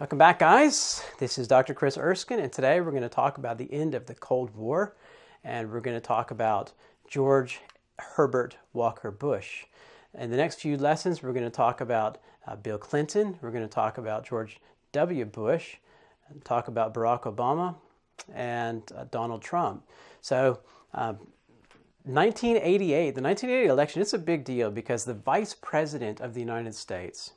Welcome back, guys. This is Dr. Chris Erskine, and today we're going to talk about the end of the Cold War, and we're going to talk about George Herbert Walker Bush. In the next few lessons, we're going to talk about Bill Clinton, we're going to talk about George W. Bush, and talk about Barack Obama, and Donald Trump. So, 1988, the 1980 election, it's a big deal because the Vice President of the United States,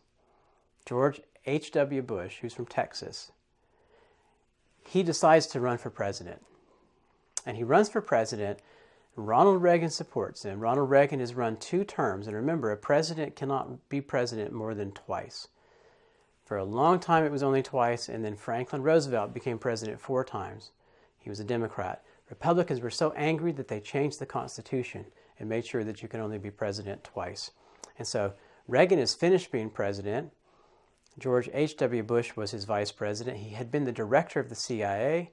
George H.W. Bush, who's from Texas, he decides to run for president. And he runs for president. Ronald Reagan supports him. Ronald Reagan has run 2 terms. And remember, a president cannot be president more than twice. For a long time, it was only twice. And then Franklin Roosevelt became president 4 times. He was a Democrat. Republicans were so angry that they changed the Constitution and made sure that you can only be president twice. And so Reagan is finished being president. George H.W. Bush was his vice president. He had been the director of the CIA,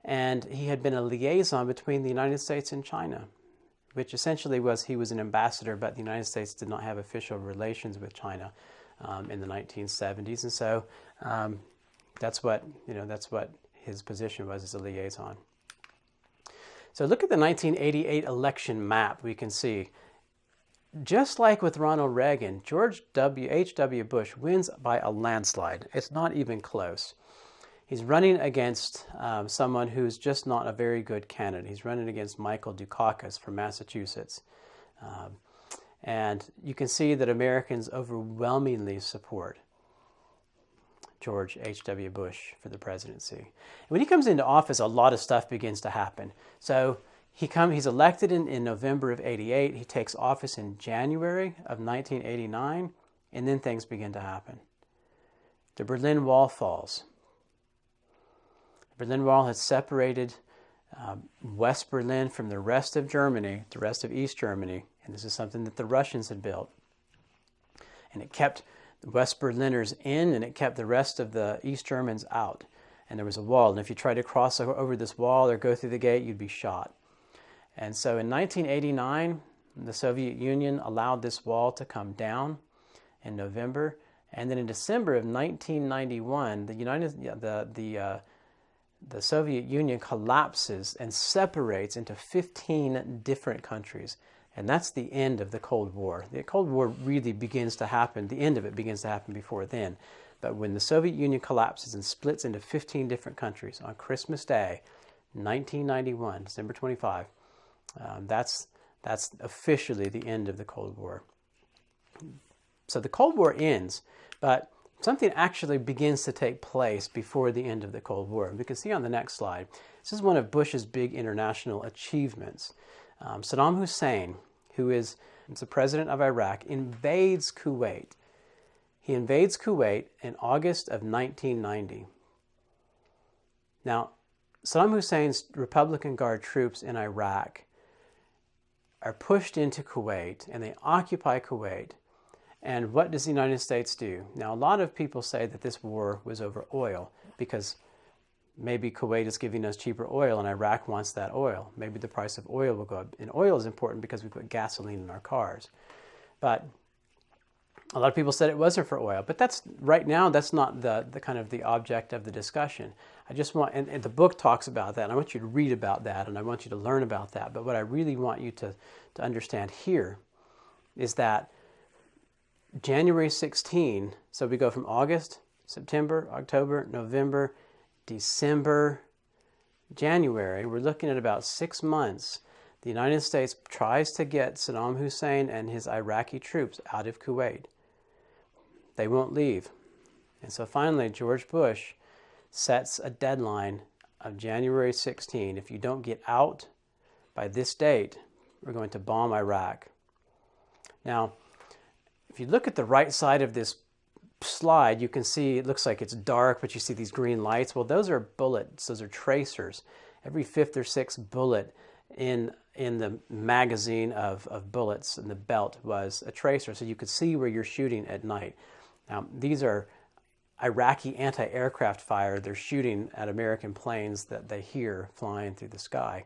and he had been a liaison between the United States and China, which essentially was he was an ambassador, but the United States did not have official relations with China in the 1970s, and so that's what his position was, as a liaison. So look at the 1988 election map. We can see, just like with Ronald Reagan, George H.W. Bush wins by a landslide. It's not even close. He's running against someone who's just not a very good candidate. He's running against Michael Dukakis from Massachusetts. And you can see that Americans overwhelmingly support George H.W. Bush for the presidency. When he comes into office, a lot of stuff begins to happen. So he's elected in November of '88. He takes office in January of 1989, and then things begin to happen. The Berlin Wall falls. The Berlin Wall has separated West Berlin from the rest of Germany, the rest of East Germany, and this is something that the Russians had built. And it kept the West Berliners in, and it kept the rest of the East Germans out. And there was a wall, and if you tried to cross over this wall or go through the gate, you'd be shot. And so in 1989, the Soviet Union allowed this wall to come down in November. And then in December of 1991, the Soviet Union collapses and separates into 15 different countries. And that's the end of the Cold War. The Cold War really begins to happen. The end of it begins to happen before then. But when the Soviet Union collapses and splits into 15 different countries on Christmas Day, 1991, December 25, that's officially the end of the Cold War. So the Cold War ends, but something actually begins to take place before the end of the Cold War. We can see on the next slide, this is one of Bush's big international achievements. Saddam Hussein, who is the president of Iraq, invades Kuwait. He invades Kuwait in August of 1990. Now, Saddam Hussein's Republican Guard troops in Iraq are pushed into Kuwait, and they occupy Kuwait. And what does the United States do? Now, a lot of people say that this war was over oil, because maybe Kuwait is giving us cheaper oil and Iraq wants that oil. Maybe the price of oil will go up. And oil is important because we put gasoline in our cars. But a lot of people said it wasn't for oil. But right now, that's not the kind of the object of the discussion. I just want, and the book talks about that, and I want you to read about that, and I want you to learn about that. But what I really want you to understand here is that January 16, so we go from August, September, October, November, December, January, we're looking at about 6 months. The United States tries to get Saddam Hussein and his Iraqi troops out of Kuwait. They won't leave. And so finally, George Bush sets a deadline of January 16. If you don't get out by this date, we're going to bomb Iraq. Now, if you look at the right side of this slide, you can see it looks like it's dark, but you see these green lights. Well, those are bullets. Those are tracers. Every 5th or 6th bullet in the magazine of bullets in the belt was a tracer, so you could see where you're shooting at night. Now, these are Iraqi anti-aircraft fire. They're shooting at American planes that they hear flying through the sky.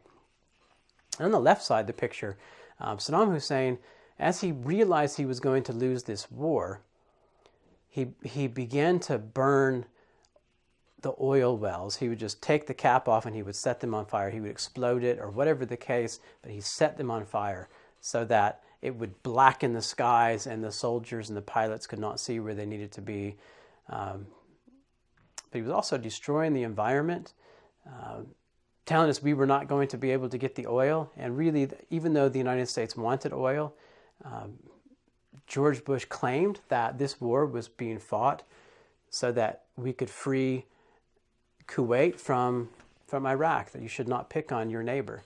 And on the left side of the picture, Saddam Hussein, as he realized he was going to lose this war, he began to burn the oil wells. He would just take the cap off and he would set them on fire. He would explode it or whatever the case, but he set them on fire so that it would blacken the skies and the soldiers and the pilots could not see where they needed to be. But he was also destroying the environment, telling us we were not going to be able to get the oil. And really, even though the United States wanted oil, George Bush claimed that this war was being fought so that we could free Kuwait from Iraq, that you should not pick on your neighbor.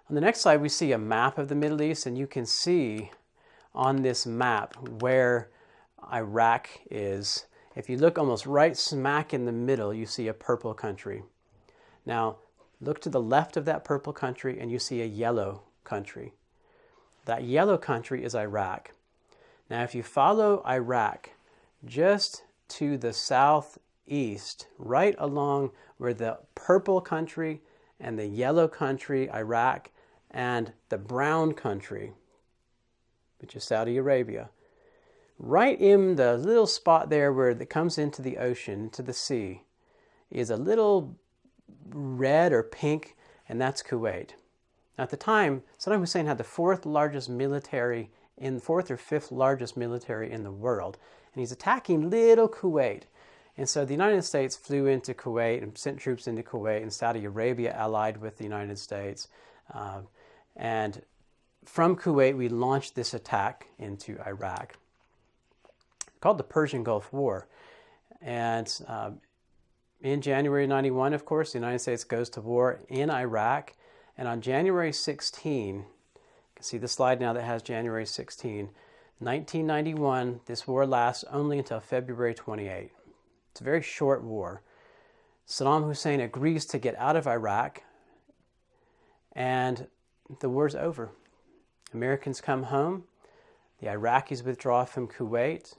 On the next slide, we see a map of the Middle East, and you can see on this map where Iraq is. If you look almost right smack in the middle, you see a purple country. Now, look to the left of that purple country, and you see a yellow country. That yellow country is Iraq. Now, if you follow Iraq just to the southeast, right along where the purple country and the yellow country, Iraq, and the brown country, which is Saudi Arabia, right in the little spot there where it comes into the ocean, into the sea, is a little red or pink, and that's Kuwait. Now, at the time, Saddam Hussein had the fourth or fifth largest military in the world, and he's attacking little Kuwait. And so the United States flew into Kuwait and sent troops into Kuwait, and Saudi Arabia allied with the United States. And from Kuwait, we launched this attack into Iraq, called the Persian Gulf War. And in January 91, of course, the United States goes to war in Iraq. And on January 16, you can see the slide now that has January 16, 1991, this war lasts only until February 28. It's a very short war. Saddam Hussein agrees to get out of Iraq, and the war's over. Americans come home, the Iraqis withdraw from Kuwait,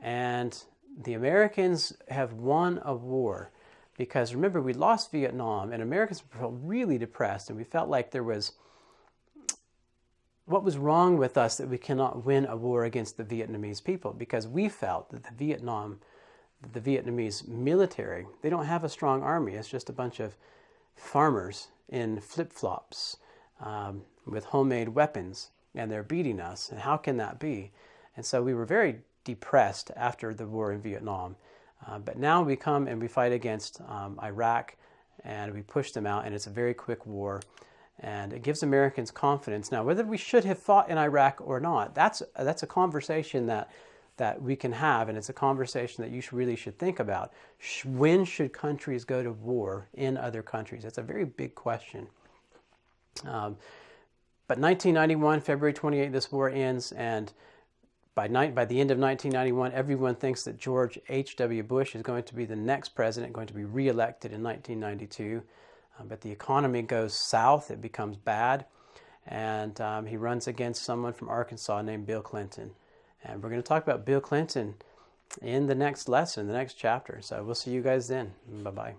and the Americans have won a war. Because remember, we lost Vietnam, and Americans felt really depressed, and we felt like there was, what was wrong with us that we cannot win a war against the Vietnamese people? Because we felt that the Vietnamese military, they don't have a strong army. It's just a bunch of farmers in flip-flops with homemade weapons, and they're beating us. And how can that be? And so we were very depressed after the war in Vietnam. But now we come and we fight against Iraq, and we push them out, and it's a very quick war. And it gives Americans confidence. Now, whether we should have fought in Iraq or not, that's a conversation that we can have, and it's a conversation that you really should think about. When should countries go to war in other countries? It's a very big question. But 1991, February 28, this war ends, and by the end of 1991, everyone thinks that George H.W. Bush is going to be the next president, going to be reelected in 1992. But the economy goes south, it becomes bad, and he runs against someone from Arkansas named Bill Clinton. And we're going to talk about Bill Clinton in the next lesson, the next chapter. So we'll see you guys then. Bye-bye.